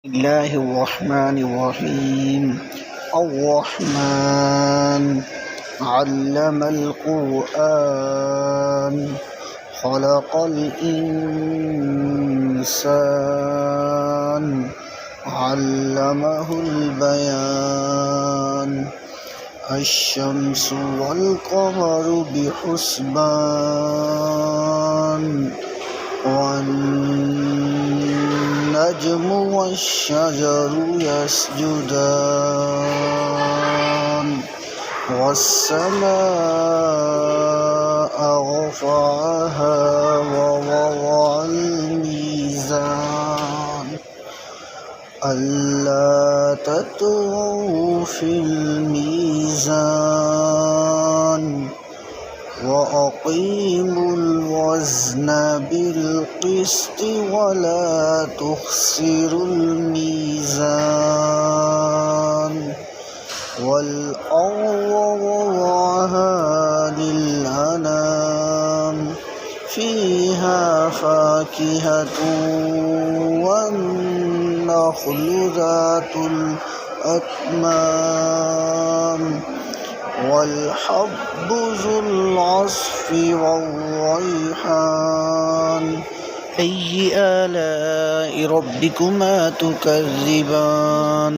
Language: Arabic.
الله الرحمن الرحيم. الرحمن علم القرآن خلق الإنسان علمه البيان الشمس والقمر بحسبان والنجم والشجر يسجدان والسماء رفعها ووضع الميزان ألا تطغوا في الميزان وأقيموا الوزن بالقسط ولا تخسروا الميزان والأرض وضعها للأنام فيها فاكهة والنخل ذات الأكمام والحب ذو العصف والريحان أي آلاء ربكما تكذبان